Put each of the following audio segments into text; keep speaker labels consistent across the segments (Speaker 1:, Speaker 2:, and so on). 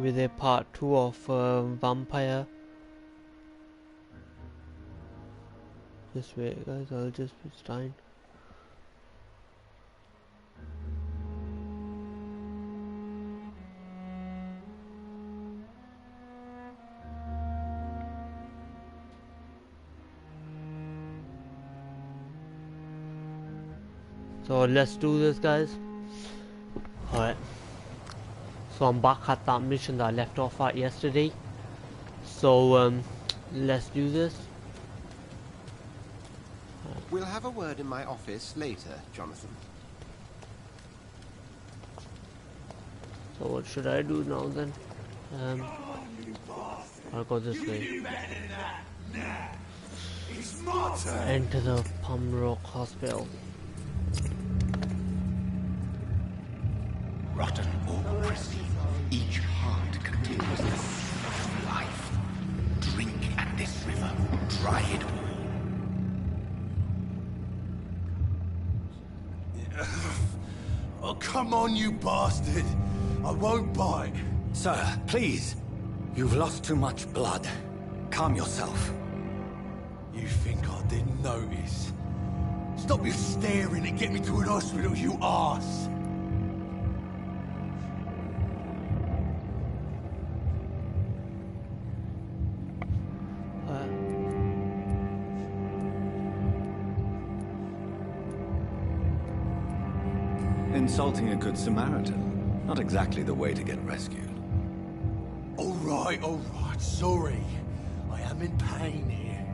Speaker 1: with a part 2 of Vampyr. Just wait guys, I'll just be trying. So let's do this guys. Alright. So I'm back at that mission that I left off at yesterday. So let's do this.
Speaker 2: We'll have a word in my office later, Jonathan.
Speaker 1: So what should I do now then? I'll go this way. Enter the Pembroke Hospital.
Speaker 3: Rotten or pristine, each heart contains the seed of life. Drink at this river, try it all.
Speaker 4: Oh, come on, you bastard! I won't bite.
Speaker 5: Sir, please. You've lost too much blood. Calm yourself.
Speaker 4: You think I didn't notice? Stop your staring and get me to an hospital, you arse!
Speaker 5: Insulting a good Samaritan. Not exactly the way to get rescued.
Speaker 4: Alright, sorry. I am in pain here.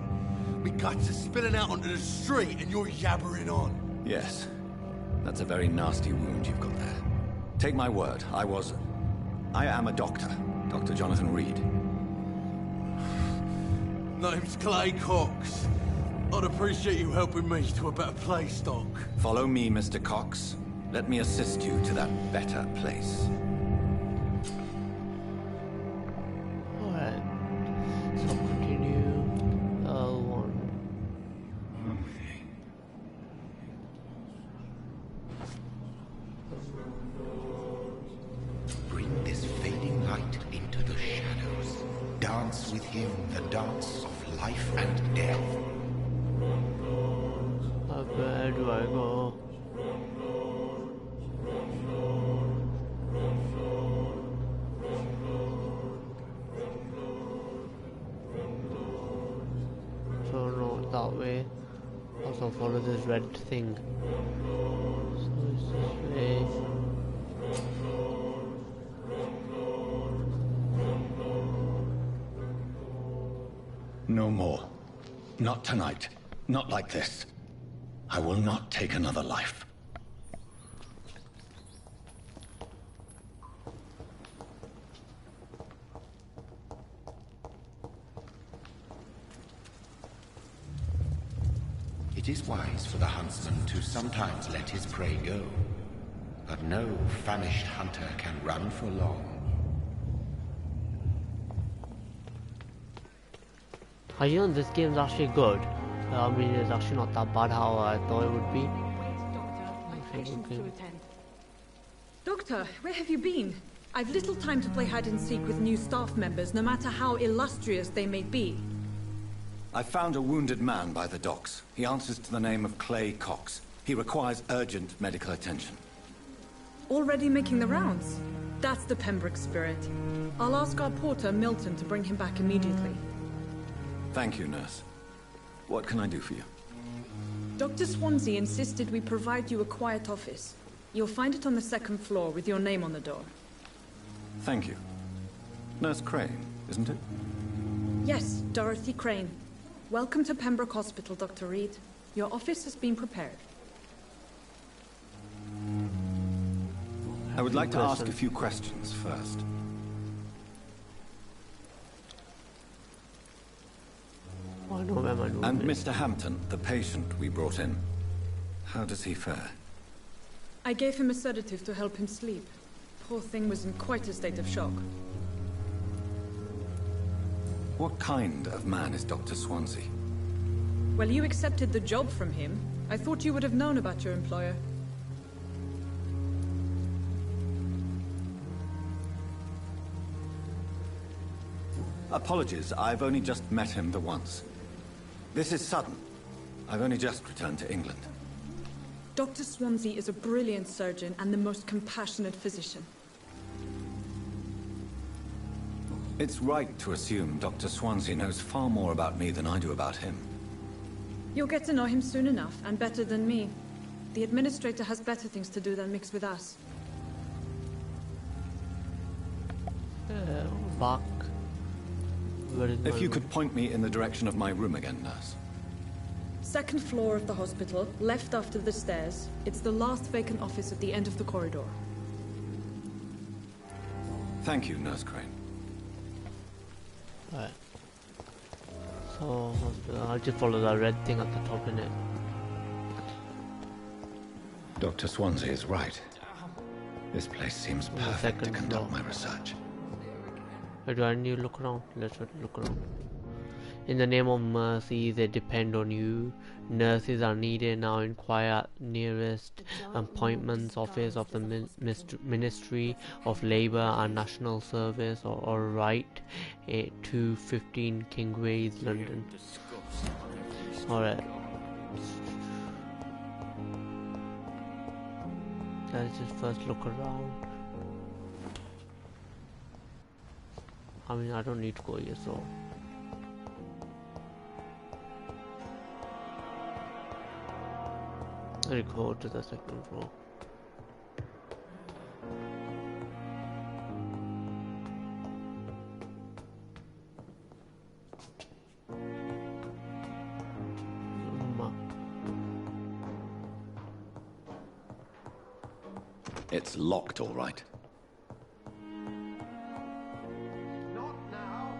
Speaker 4: My guts are spilling out onto the street and you're yabbering on.
Speaker 5: Yes. That's a very nasty wound you've got there. Take my word, I am a doctor. Dr. Jonathan Reed.
Speaker 4: Name's Clay Cox. I'd appreciate you helping me to a better place, Doc.
Speaker 5: Follow me, Mr. Cox. Let me assist you to that better place.
Speaker 1: Alright. So continue. L1.
Speaker 3: Bring this fading light into the shadows. Dance with him the dance of life and death.
Speaker 1: Where do I go? So no, that way. Also follow this red thing. So it's this way.
Speaker 5: No more. Not tonight. Not like this. I will not take another life.
Speaker 3: It is wise for the huntsman to sometimes let his prey go. But no famished hunter can run for long.
Speaker 1: You know, this game's actually good. I mean, it's actually not that bad how I thought it would be.
Speaker 6: Doctor, where have you been? I've little time to play hide and seek with new staff members, no matter how illustrious they may be.
Speaker 5: I found a wounded man by the docks. He answers to the name of Clay Cox. He requires urgent medical attention.
Speaker 6: Already making the rounds? That's the Pembroke spirit. I'll ask our porter, Milton, to bring him back immediately.
Speaker 5: Thank you, nurse. What can I do for you?
Speaker 6: Dr. Swansea insisted we provide you a quiet office. You'll find it on the second floor with your name on the door.
Speaker 5: Thank you. Nurse Crane, isn't it?
Speaker 6: Yes, Dorothy Crane. Welcome to Pembroke Hospital, Dr. Reed. Your office has been prepared.
Speaker 5: I would like to ask a few questions first.
Speaker 1: I know where my room
Speaker 5: And
Speaker 1: is.
Speaker 5: Mr. Hampton, the patient we brought in. How does he fare?
Speaker 6: I gave him a sedative to help him sleep. Poor thing was in quite a state of shock.
Speaker 5: What kind of man is Dr. Swansea?
Speaker 6: Well, you accepted the job from him. I thought you would have known about your employer.
Speaker 5: Apologies, I've only just met him the once. This is sudden. I've only just returned to England.
Speaker 6: Dr. Swansea is a brilliant surgeon and the most compassionate physician.
Speaker 5: It's right to assume Dr. Swansea knows far more about me than I do about him.
Speaker 6: You'll get to know him soon enough, and better than me. The administrator has better things to do than mix with us.
Speaker 1: Back. Where is
Speaker 5: If
Speaker 1: my
Speaker 5: you
Speaker 1: room?
Speaker 5: could point me in the direction of my room again, nurse.
Speaker 6: Second floor of the hospital, left after the stairs. It's the last vacant office at the end of the corridor.
Speaker 5: Thank you, Nurse Crane.
Speaker 1: Right. So, I'll just follow that red thing at the top, innit?
Speaker 5: Dr. Swansea is right. This place seems perfect to
Speaker 1: second
Speaker 5: conduct
Speaker 1: floor.
Speaker 5: my research.
Speaker 1: Where do I need to look around? Let's look around. In the name of mercy, they depend on you. Nurses are needed now. Inquire at nearest appointments office of the Ministry of Labour and National Service, or write 215 Kingsway, London. Alright. Let's just first look around. I mean, I don't need to go here, so. I'll go to the second floor.
Speaker 5: It's locked, all right.
Speaker 2: Not now.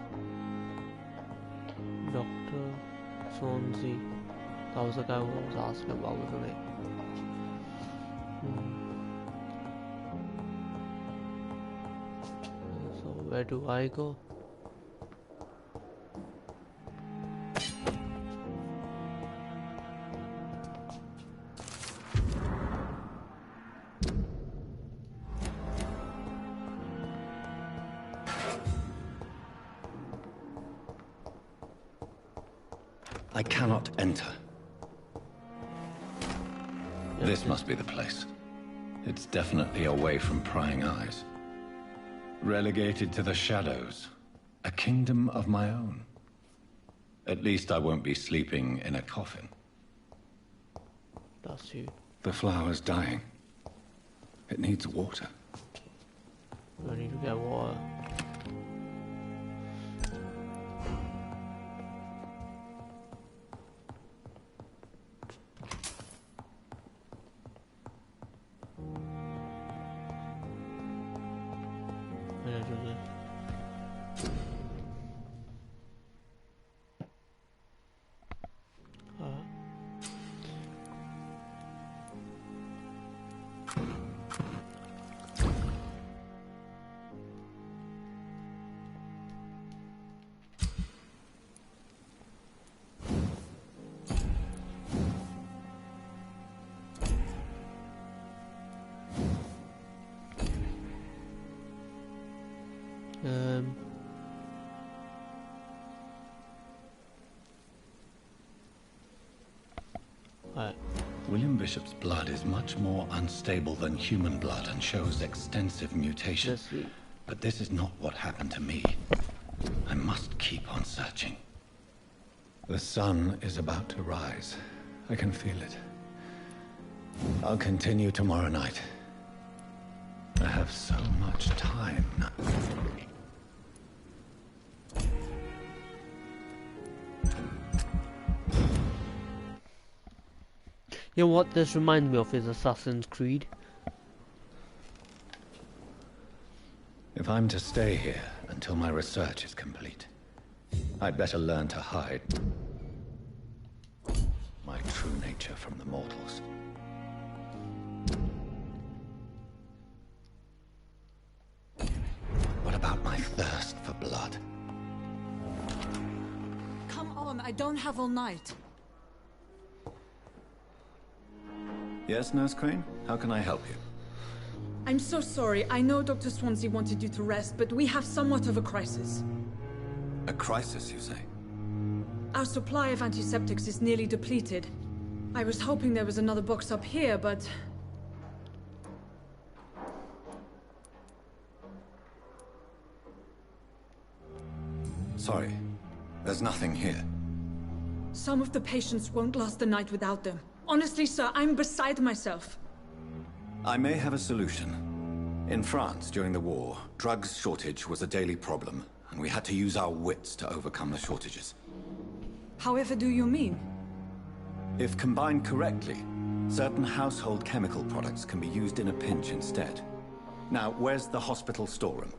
Speaker 1: Dr. Swansea. That was the guy who I was asking about, wasn't it? So where do I go?
Speaker 5: I cannot enter. This must be the place. It's definitely away from prying eyes. Relegated to the shadows. A kingdom of my own. At least I won't be sleeping in a coffin.
Speaker 1: That's you.
Speaker 5: The flower's dying. It needs water.
Speaker 1: I need to get water.
Speaker 5: William Bishop's blood is much more unstable than human blood and shows extensive mutations. But this is not what happened to me. I must keep on searching. The sun is about to rise. I can feel it. I'll continue tomorrow night. I have so much time now.
Speaker 1: You know what this reminds me of is Assassin's Creed.
Speaker 5: If I'm to stay here until my research is complete, I'd better learn to hide my true nature from the mortals. What about my thirst for blood?
Speaker 6: Come on, I don't have all night.
Speaker 5: Yes, Nurse Crane? How can I help you?
Speaker 6: I'm so sorry. I know Dr. Swansea wanted you to rest, but we have somewhat of a crisis.
Speaker 5: A crisis, you say?
Speaker 6: Our supply of antiseptics is nearly depleted. I was hoping there was another box up here, but...
Speaker 5: Sorry, there's nothing here.
Speaker 6: Some of the patients won't last the night without them. Honestly, sir, I'm beside myself.
Speaker 5: I may have a solution. In France, during the war, drugs shortage was a daily problem, and we had to use our wits to overcome the shortages.
Speaker 6: However do you mean?
Speaker 5: If combined correctly, certain household chemical products can be used in a pinch instead. Now, where's the hospital storeroom?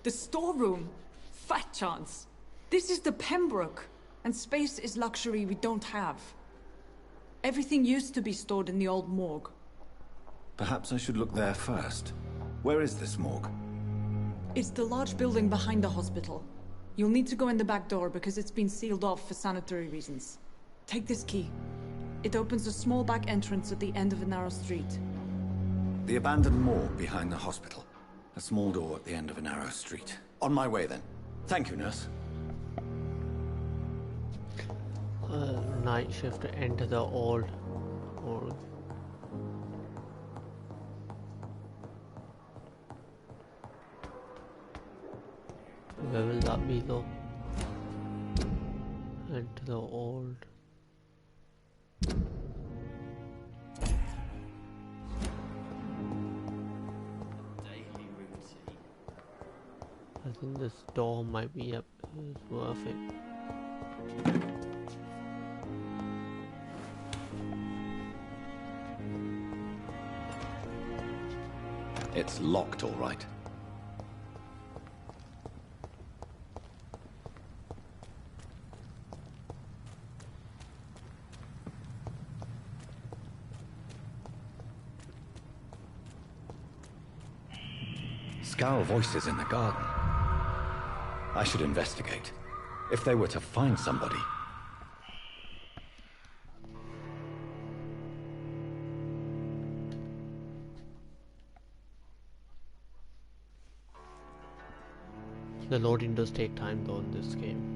Speaker 6: The storeroom? Fat chance. This is the Pembroke, and space is luxury we don't have. Everything used to be stored in the old morgue.
Speaker 5: Perhaps I should look there first. Where is this morgue?
Speaker 6: It's the large building behind the hospital. You'll need to go in the back door because it's been sealed off for sanitary reasons. Take this key. It opens a small back entrance at the end of a narrow street.
Speaker 5: The abandoned morgue behind the hospital. A small door at the end of a narrow street. On my way then. Thank you, nurse.
Speaker 1: Night shift to enter the old morgue. Where will that be though? Enter the old. I think this door might be up. It's worth it.
Speaker 5: It's locked, all right. Scowl voices in the garden. I should investigate. If they were to find somebody.
Speaker 1: The loading does take time though in this game.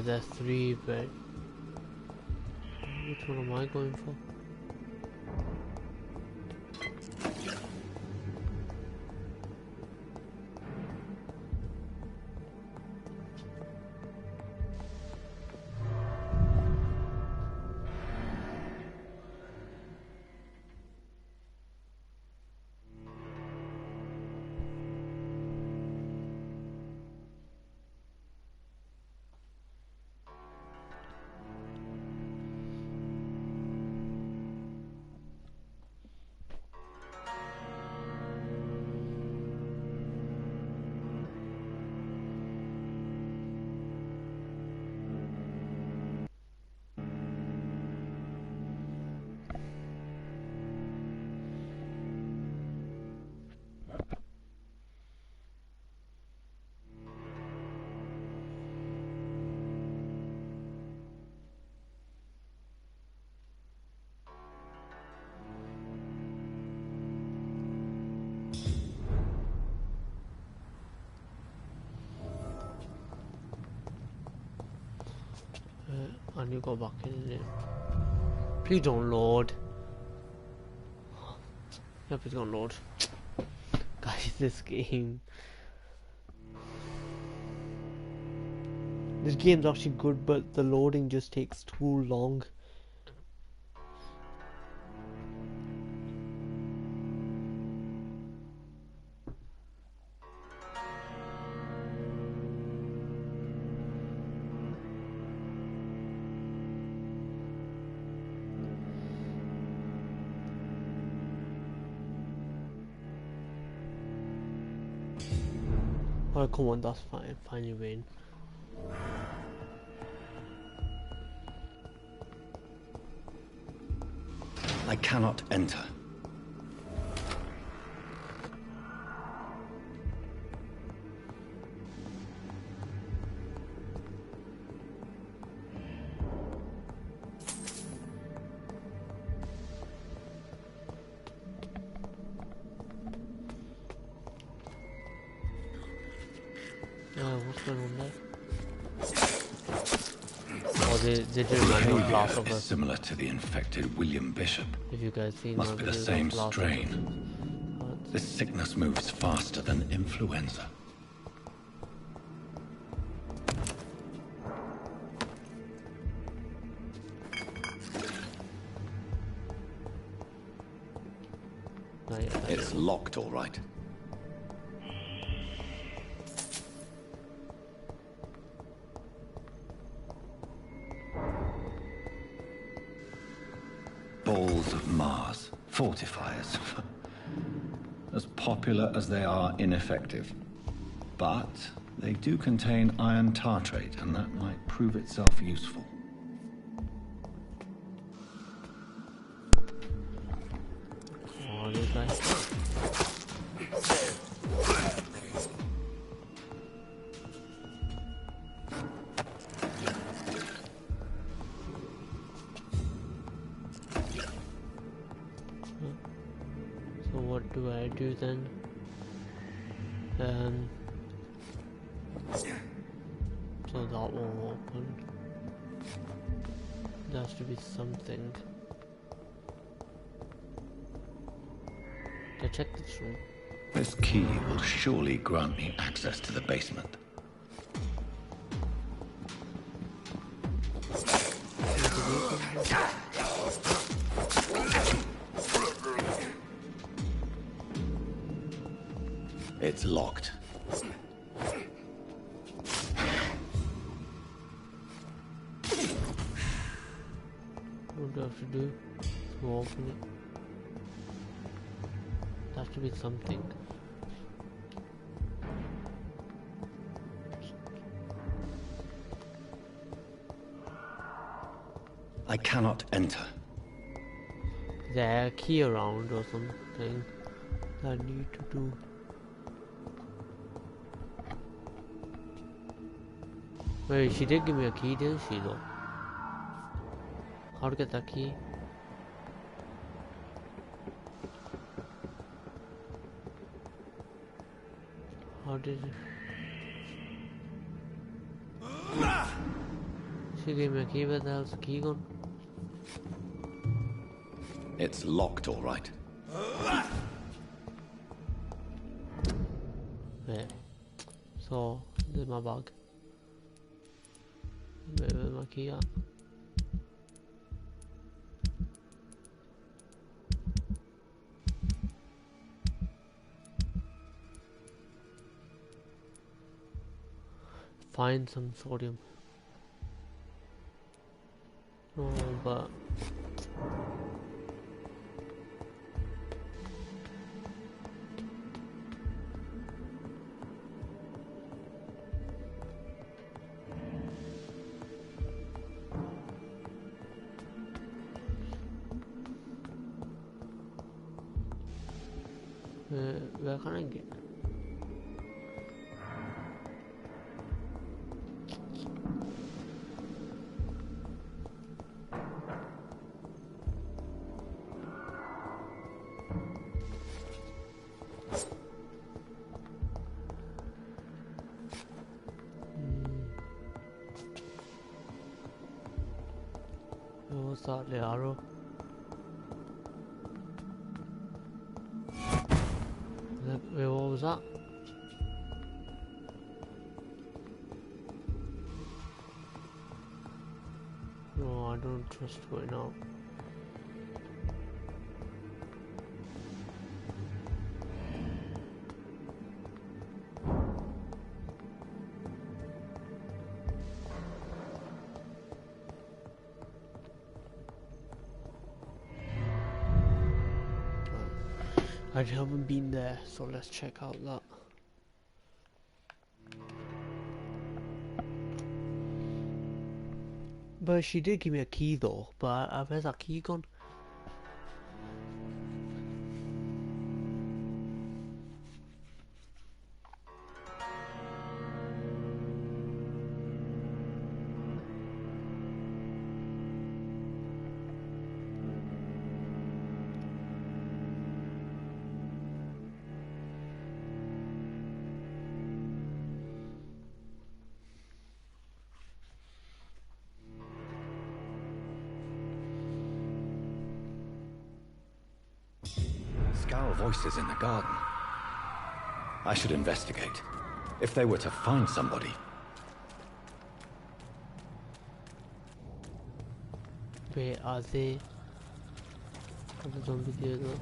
Speaker 1: There are 3 bed. Which one am I going for? I need to go back in there. Please don't load. Yep, it's gonna load. Guys, this game. This game's actually good, but the loading just takes too long. Oh, come on, that's fine. Fine, you win.
Speaker 5: I cannot enter.
Speaker 1: What's going on there? Oh, they did remind me of Last of
Speaker 5: Behavior is
Speaker 1: Us.
Speaker 5: similar to the infected William Bishop.
Speaker 1: If you guys seen
Speaker 5: Must
Speaker 1: my
Speaker 5: be the
Speaker 1: videos
Speaker 5: same
Speaker 1: of Last of
Speaker 5: strain.
Speaker 1: Us.
Speaker 5: This sickness moves faster than influenza. It's locked, all right. Balls of Mars, fortifiers. As popular as they are ineffective. But they do contain iron tartrate, and that might prove itself useful.
Speaker 1: Oh, this guy. So what do I do then? So that won't open. There has to be something. I check this room.
Speaker 5: This key will surely grant me access to the basement. It's locked.
Speaker 1: What do I have to do to open it? There has to be something.
Speaker 5: I cannot enter.
Speaker 1: Is there a key around or something that I need to do? Wait, she did give me a key, didn't she though? How to get that key? How did it? She gave me a key, where the hell's the key gone?
Speaker 5: It's locked, all right.
Speaker 1: Yeah. So, this is my bag. Where's my key at? Find some sodium. No, but where can I get? What's that, the arrow? Wait, what was that? No, I don't trust going out. I haven't been there, so let's check out that. But she did give me a key though, but where's that key gone?
Speaker 5: more voices in the garden. I should investigate. If they were to find somebody.
Speaker 1: Where are they? The zombies here though.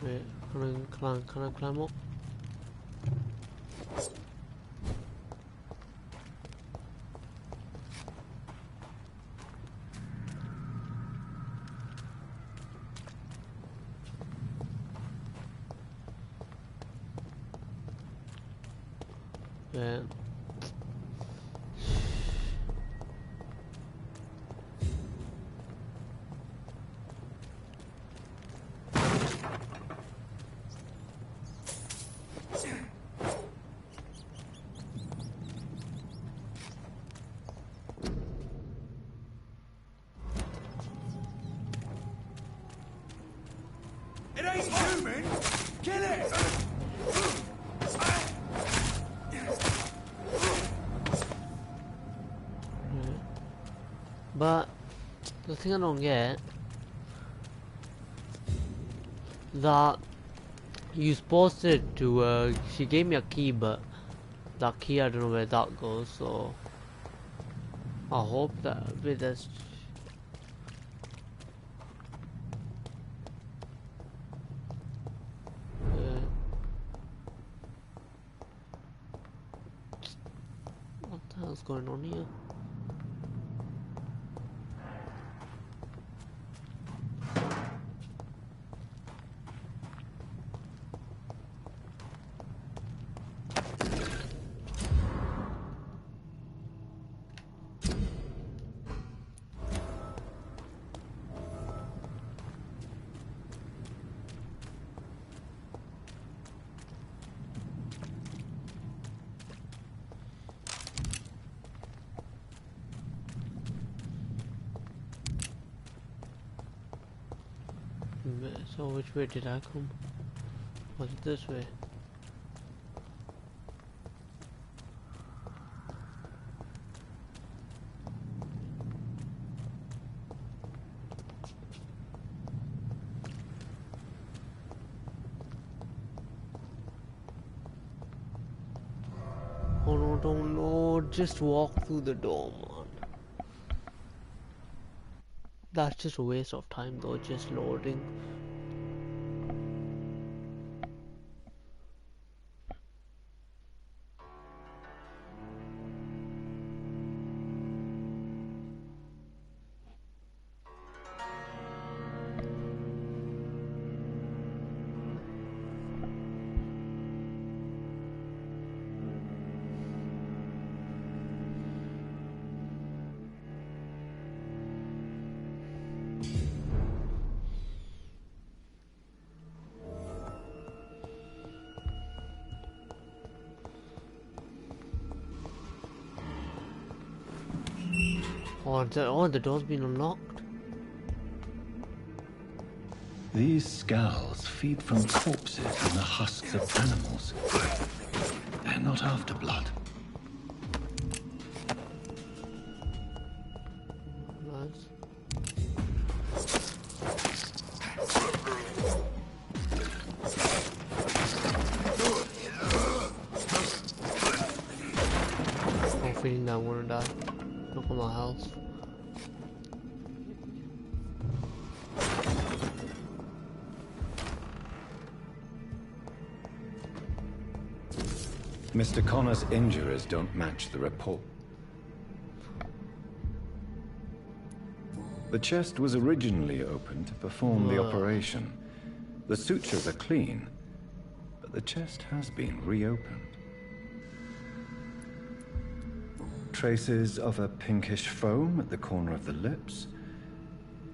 Speaker 1: Wait, can I climb up? Yeah.
Speaker 4: It ain't human! Kill it!
Speaker 1: But the thing I don't get, that you supposed it to she gave me a key, but that key I don't know where that goes, so I hope that with this what the hell's going on here? So which way did I come? Was it this way? Oh no, don't load, just walk through the door, man. That's just a waste of time though, just loading. Oh, the door's been unlocked.
Speaker 5: These skulls feed from corpses and the husks of animals. They're not after blood.
Speaker 1: Nice. I'm feeling that I wanna die. Look at my health.
Speaker 5: Mr. Connor's injuries don't match the report. The chest was originally opened to perform the operation. The sutures are clean, but the chest has been reopened. Traces of a pinkish foam at the corner of the lips.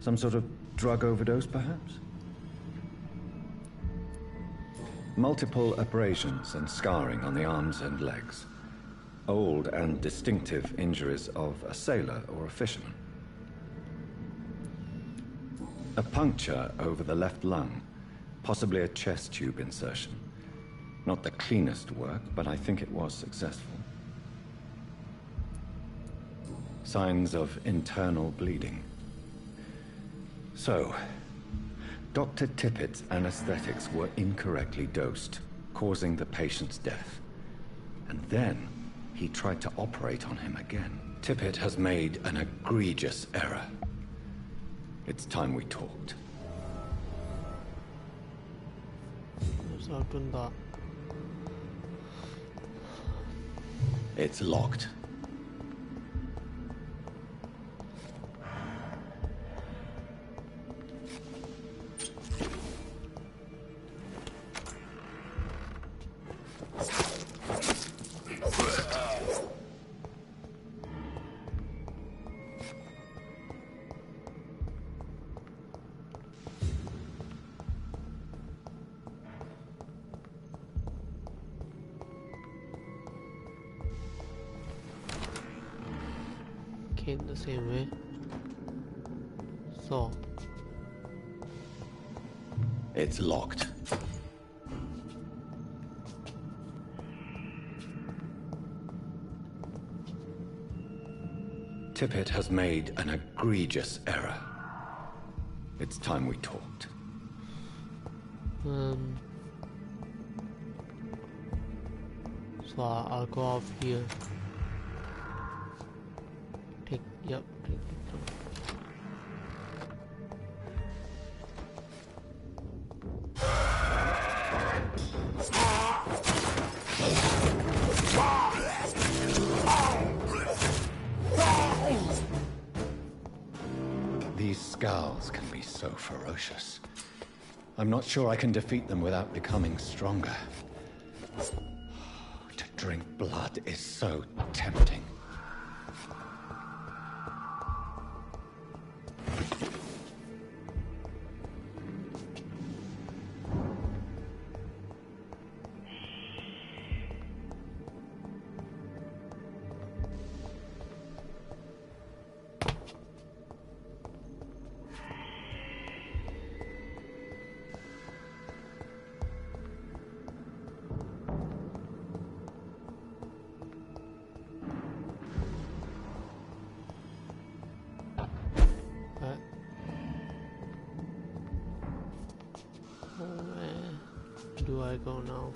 Speaker 5: Some sort of Drug overdose, perhaps? Multiple abrasions and scarring on the arms and legs. Old and distinctive injuries of a sailor or a fisherman. A puncture over the left lung, possibly a chest tube insertion. Not the cleanest work, but I think it was successful. Signs of internal bleeding. So, Dr. Tippett's anesthetics were incorrectly dosed, causing the patient's death. And then, he tried to operate on him again. Tippett has made an egregious error. It's time we talked. It's locked.
Speaker 1: In the same way. So
Speaker 5: it's locked. Tippett has made an egregious error. It's time we talked.
Speaker 1: So I'll go off here. Yep.
Speaker 5: These scowls can be so ferocious. I'm not sure I can defeat them without becoming stronger. To drink blood is so tempting.
Speaker 1: Where do I go now?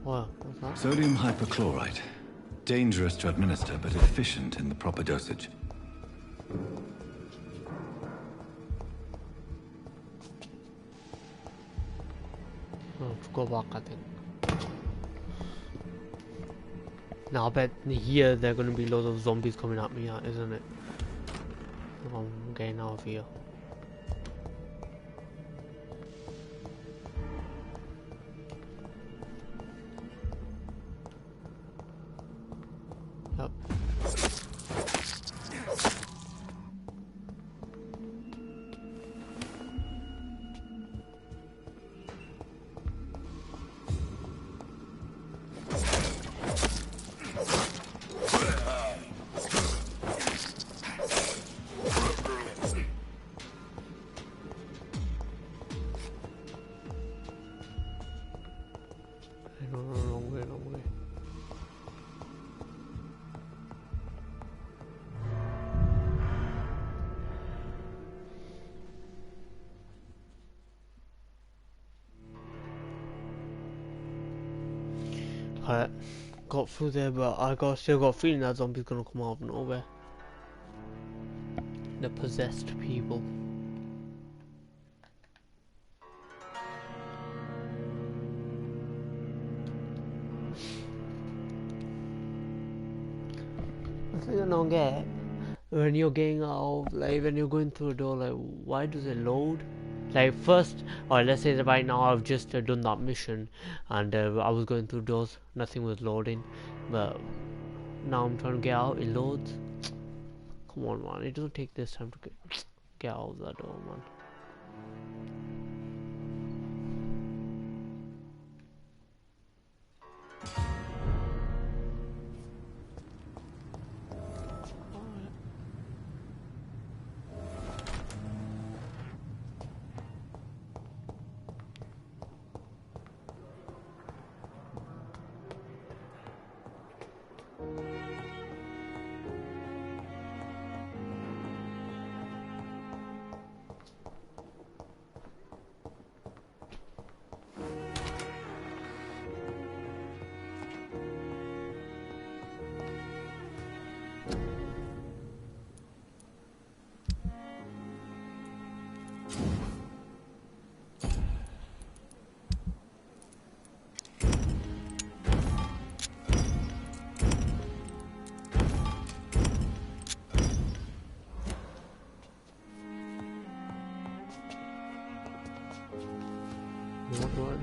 Speaker 1: What was that?
Speaker 5: Sodium hypochlorite. Dangerous to administer, but efficient in the proper dosage.
Speaker 1: Let's go back, I think. Now I bet here there are going to be loads of zombies coming at me, isn't it? I'm getting out of here. Yep. No, wrong way, wrong way. Alright, got through there, but still got a feeling that zombie's gonna come out of nowhere. The possessed people. thing I don't get, when you're getting out, like when you're going through a door, like why does it load? Like first, or let's say that right now I've just done that mission, and I was going through doors, nothing was loading, but now I'm trying to get out, it loads. Come on, man, it doesn't take this time to get out of that door, man. What do I do?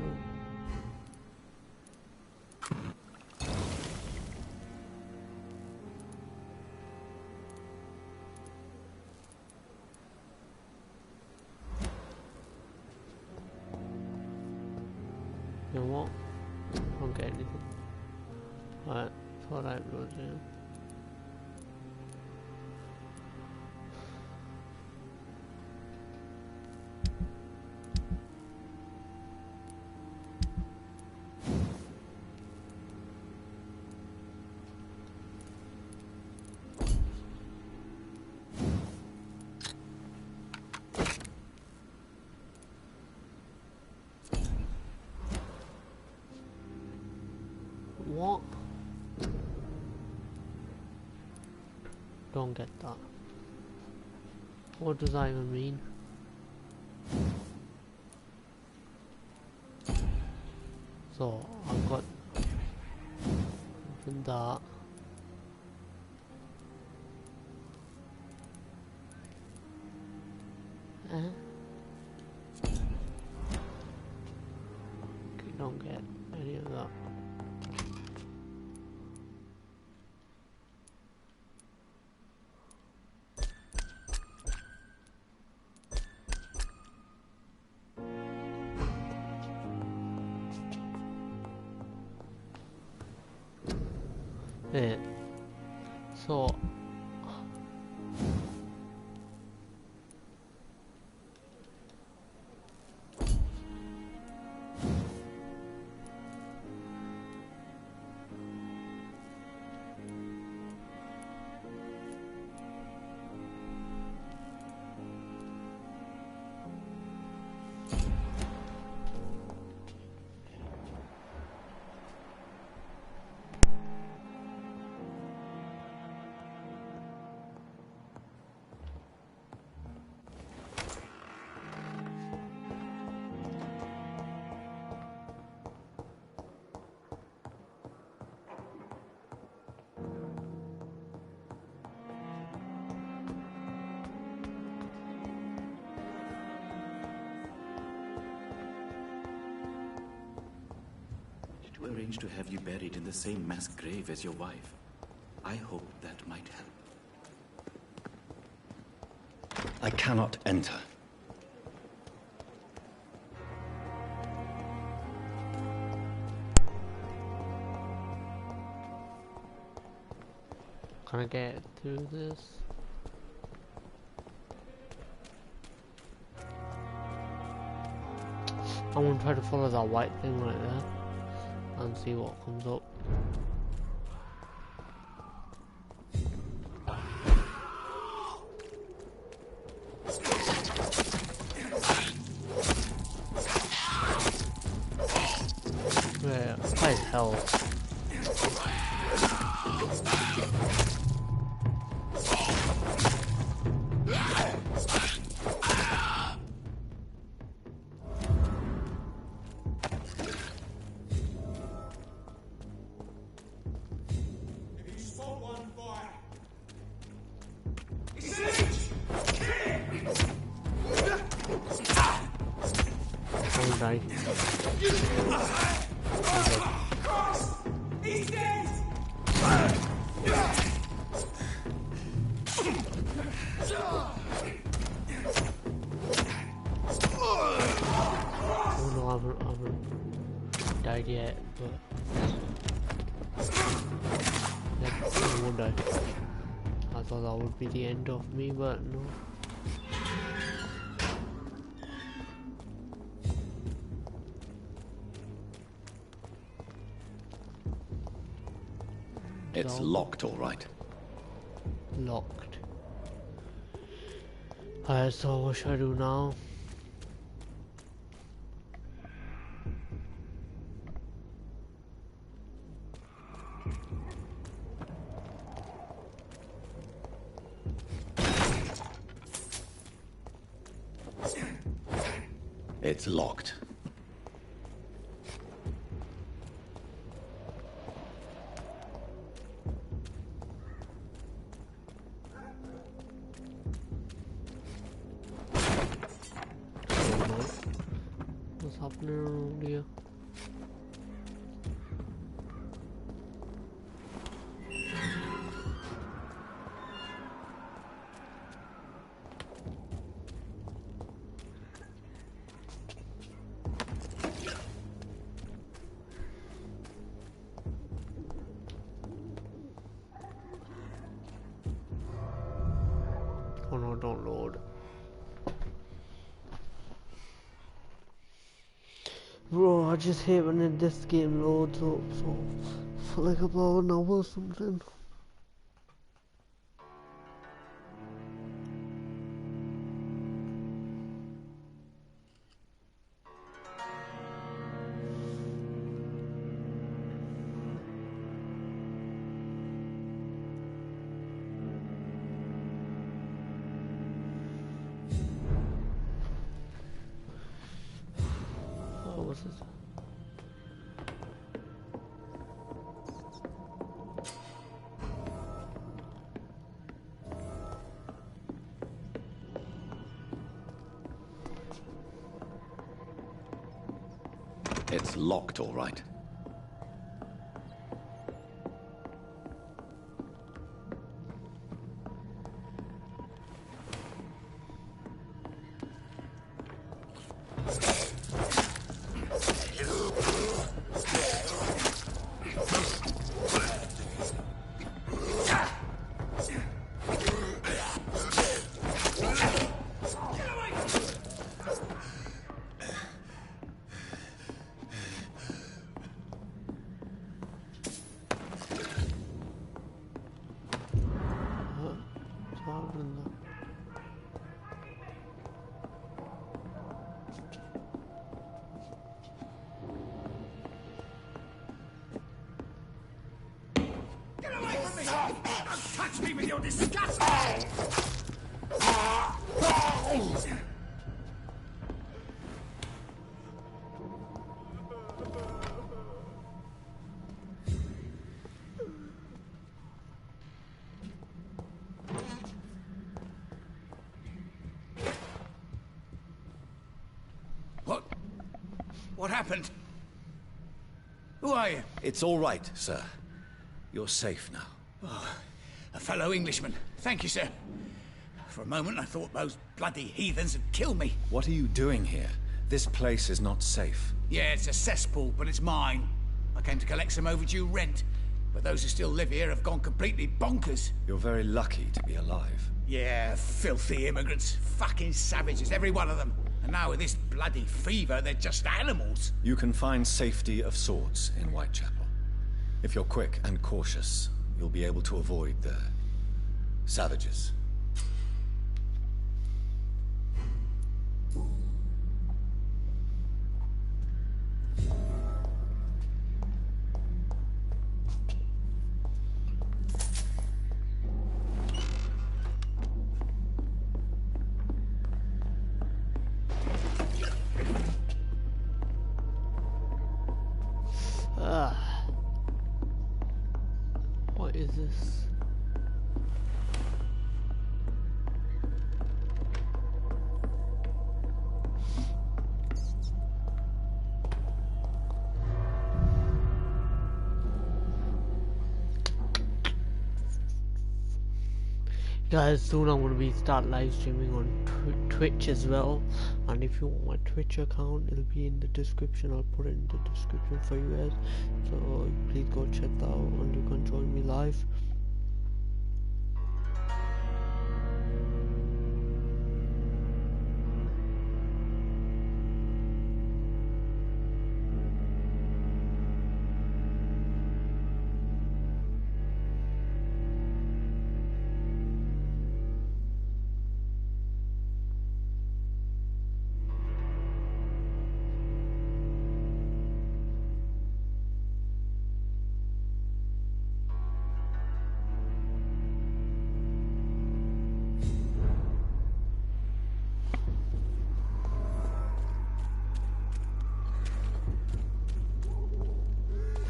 Speaker 1: You know what? I don't get anything. Alright, thought I was in. What? Don't get that. What does that even mean? So I've got that. Okay, don't get any of that. Yeah. So
Speaker 7: to arrange to have you buried in the same mass grave as your wife. I hope that might help.
Speaker 5: I cannot enter.
Speaker 1: can I get through this? I'm gonna try to follow that white thing right there and see what comes up. Yeah, high as hell. won't die.
Speaker 4: He's dead!
Speaker 1: Oh no, I haven't died yet, but yeah, I won't die. I thought that would be the end of me, but no.
Speaker 5: It's locked, all right.
Speaker 1: Locked. Alright, so what should I do now?
Speaker 5: It's locked.
Speaker 1: What's happening around here? Oh no, don't load. Bro, I just hate when this game loads up for like about an hour or something. What was this?
Speaker 5: It's locked, all right.
Speaker 1: What's happening there?
Speaker 4: Get away from me! Don't touch me with your disgust! What happened? Who are you?
Speaker 3: It's all right, sir. You're safe now.
Speaker 4: Oh, a fellow Englishman. Thank you, sir. For a moment, I thought those bloody heathens had killed me.
Speaker 3: What are you doing here? This place is not safe.
Speaker 4: Yeah, it's a cesspool, but it's mine. I came to collect some overdue rent, but those who still live here have gone completely bonkers.
Speaker 3: You're very lucky to be alive.
Speaker 4: Yeah, filthy immigrants. Fucking savages, every one of them. And now with this bloody fever, they're just animals.
Speaker 3: You can find safety of sorts in Whitechapel. If you're quick and cautious, you'll be able to avoid the savages.
Speaker 1: What is this? Guys, soon I'm going to be start live streaming on Twitch as well, and if you want my Twitch account, it'll be in the description. I'll put it in the description for you guys, so please go check that out and you can join me live.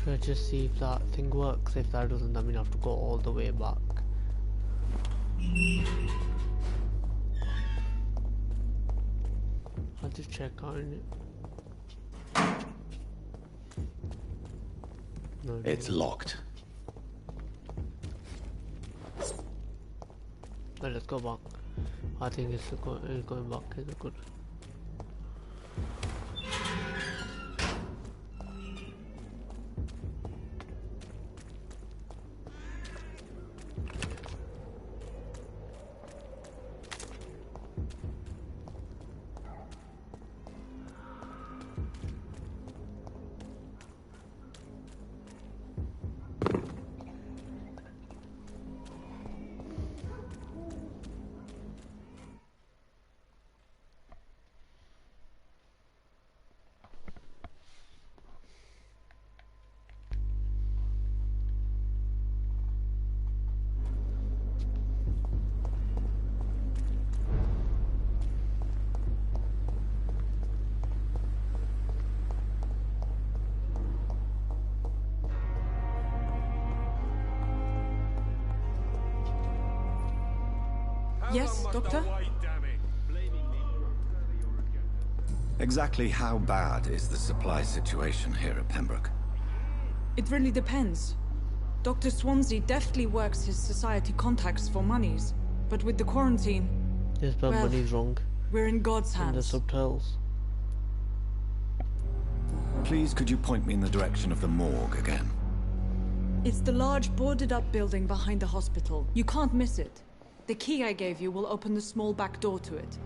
Speaker 1: Let's just see if that thing works. If that doesn't, then we have to go all the way back. I'll just check on it. No,
Speaker 5: It's locked.
Speaker 1: Well, let's go back. I think it's going back is good.
Speaker 6: Yes, Doctor?
Speaker 3: Exactly how bad is the supply situation here at Pembroke?
Speaker 6: It really depends. Dr. Swansea deftly works his society contacts for monies, but with the quarantine,
Speaker 1: Yes, but
Speaker 6: well,
Speaker 1: money's wrong
Speaker 6: we're in God's
Speaker 1: in the
Speaker 6: hands.
Speaker 1: subtitles.
Speaker 3: Please, could you point me in the direction of the morgue again?
Speaker 6: It's the large boarded-up building behind the hospital. You can't miss it. The key I gave you will open the small back door to it.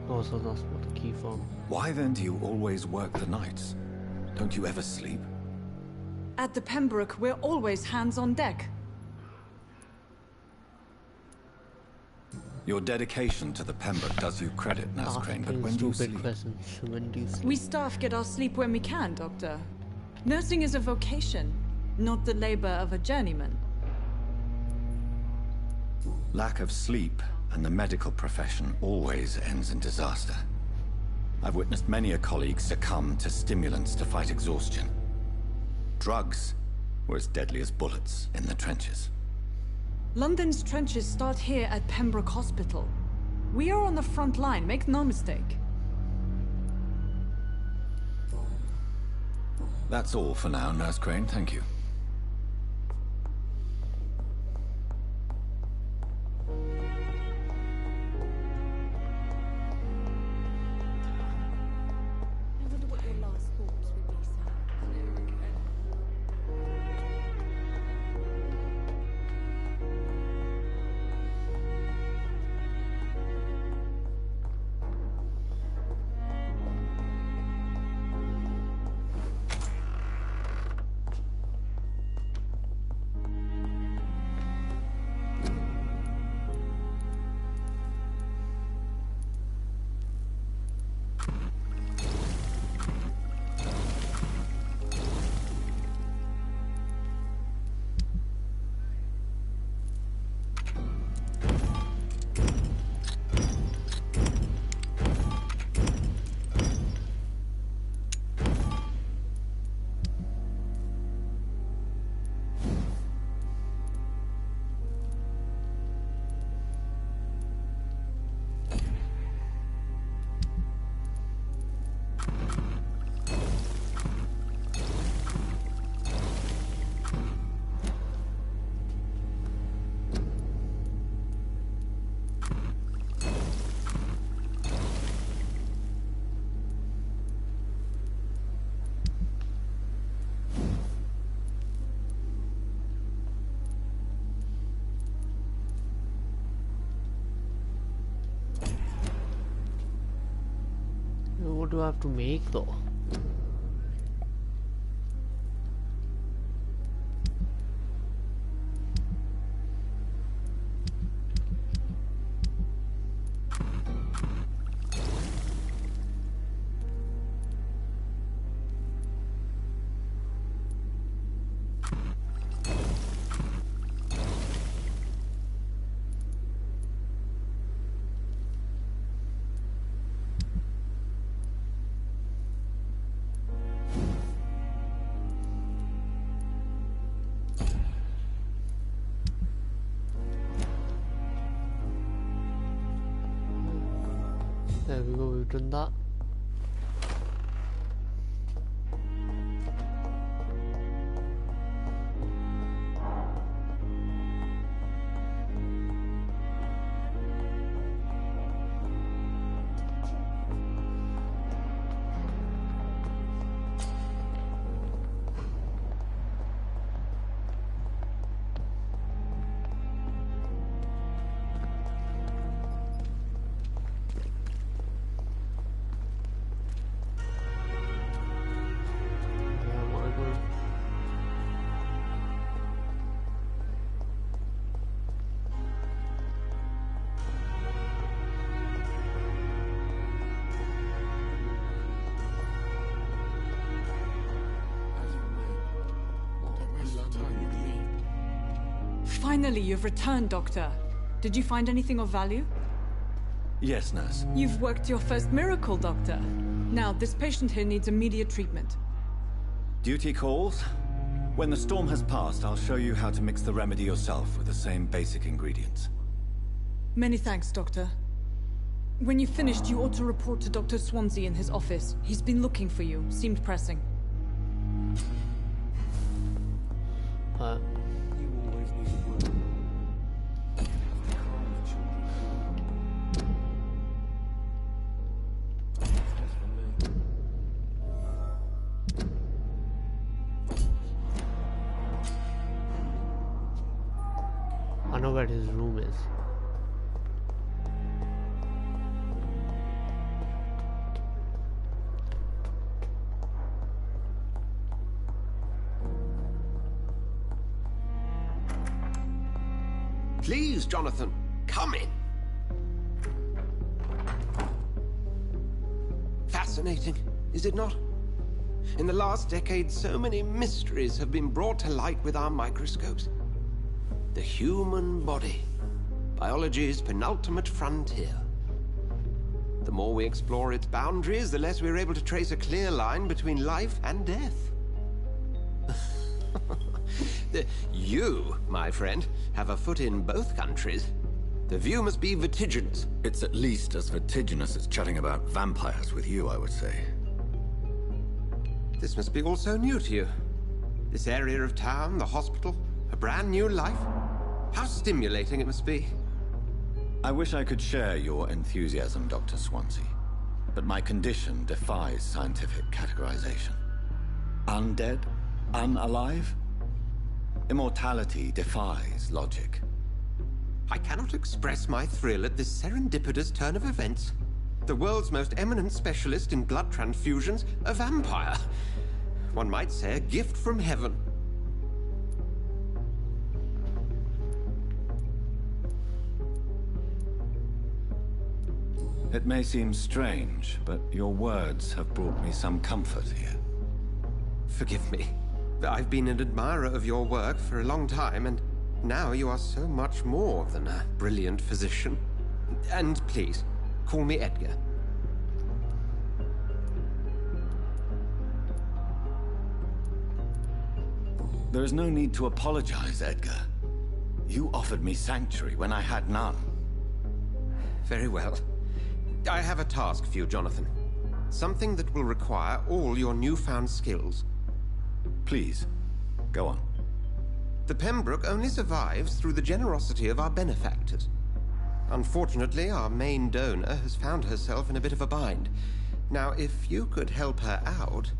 Speaker 1: Oh, so that's what the key for.
Speaker 3: Why then do you always work the nights? Don't you ever sleep?
Speaker 6: At the Pembroke, we're always hands on deck.
Speaker 3: Your dedication to the Pembroke does you credit, Nurse Crane, but when do you sleep?
Speaker 1: Questions. When do you sleep?
Speaker 6: We staff get our sleep when we can, Doctor. Nursing is a vocation, not the labor of a journeyman.
Speaker 3: Lack of sleep and the medical profession always ends in disaster. I've witnessed many a colleague succumb to stimulants to fight exhaustion. Drugs were as deadly as bullets in the trenches.
Speaker 6: London's trenches start here at Pembroke Hospital. We are on the front line, make no mistake.
Speaker 3: That's all for now, Nurse Crane, thank you.
Speaker 8: I wonder what your last thoughts would be, sir.
Speaker 1: What do I have to make though? There we go, we've done that.
Speaker 6: Finally, you've returned, Doctor. Did you find anything of value?
Speaker 3: Yes, nurse.
Speaker 6: You've worked your first miracle, Doctor. Now, this patient here needs immediate treatment.
Speaker 3: Duty calls. When the storm has passed, I'll show you how to mix the remedy yourself with the same basic ingredients.
Speaker 6: Many thanks, Doctor. When you've finished, you ought to report to Dr. Swansea in his office. He's been looking for you. Seemed pressing.
Speaker 1: I know where his room is.
Speaker 2: Please, Jonathan, come in. Fascinating, is it not? In the last decade, so many mysteries have been brought to light with our microscopes. The human body, biology's penultimate frontier. The more we explore its boundaries, the less we're able to trace a clear line between life and death. You, my friend, have a foot in both countries. The view must be vertiginous.
Speaker 3: It's at least as vertiginous as chatting about vampires with you, I would say.
Speaker 2: This must be all so new to you. This area of town, the hospital, a brand new life. How stimulating it must be.
Speaker 3: I wish I could share your enthusiasm, Dr. Swansea. But my condition defies scientific categorization. Undead? Unalive? Immortality defies logic.
Speaker 2: I cannot express my thrill at this serendipitous turn of events. The world's most eminent specialist in blood transfusions, a vampire. One might say a gift from heaven.
Speaker 3: It may seem strange, but your words have brought me some comfort here.
Speaker 2: Forgive me. I've been an admirer of your work for a long time, and now you are so much more than a brilliant physician. And please, call me Edgar.
Speaker 3: There is no need to apologize, Edgar. You offered me sanctuary when I had none.
Speaker 2: Very well. I have a task for you, Jonathan. Something that will require all your newfound skills.
Speaker 3: Please, go on.
Speaker 2: The Pembroke only survives through the generosity of our benefactors. Unfortunately, our main donor has found herself in a bit of a bind. Now, if you could help her out...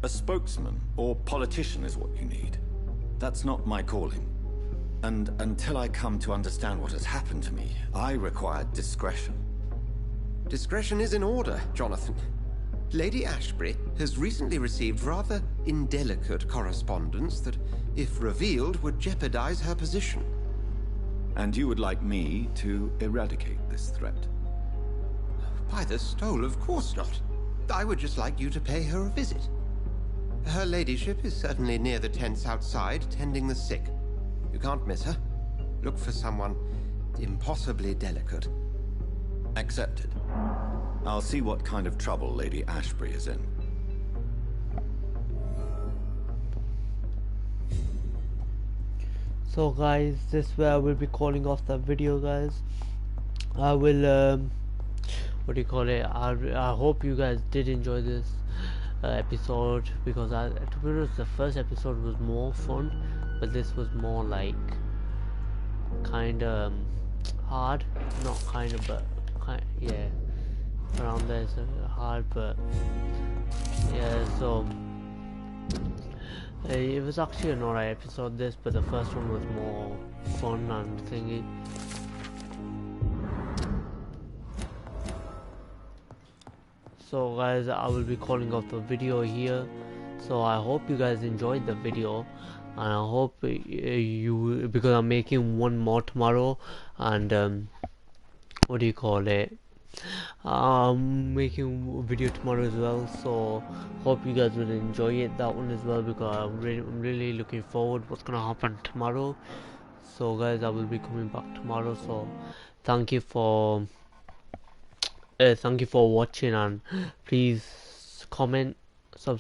Speaker 3: A spokesman or politician is what you need. That's not my calling. And until I come to understand what has happened to me, I require discretion.
Speaker 2: Discretion is in order, Jonathan. Lady Ashbury has recently received rather indelicate correspondence that, if revealed, would jeopardize her position.
Speaker 3: And you would like me to eradicate this threat?
Speaker 2: By the stole, of course not. I would just like you to pay her a visit. Her ladyship is certainly near the tents outside, tending the sick. You can't miss her. Look for someone impossibly delicate.
Speaker 3: Accepted. I'll see what kind of trouble Lady Ashbury is in.
Speaker 1: So guys, this is where I will be calling off the video, guys. I will what do you call it, I hope you guys did enjoy this episode, because to be honest, the first episode was more fun, but this was more like kind of hard, not kind of, but yeah, around there. It's hard, but yeah, so it was actually an alright episode, this, but the first one was more fun and thingy. So guys, I will be calling off the video here. So I hope you guys enjoyed the video, and I hope you, because I'm making one more tomorrow, and what do you call it, I'm making a video tomorrow as well, so hope you guys will enjoy it, that one as well, because I'm really looking forward what's gonna happen tomorrow. So guys, I will be coming back tomorrow, so thank you for watching, and please comment, subscribe.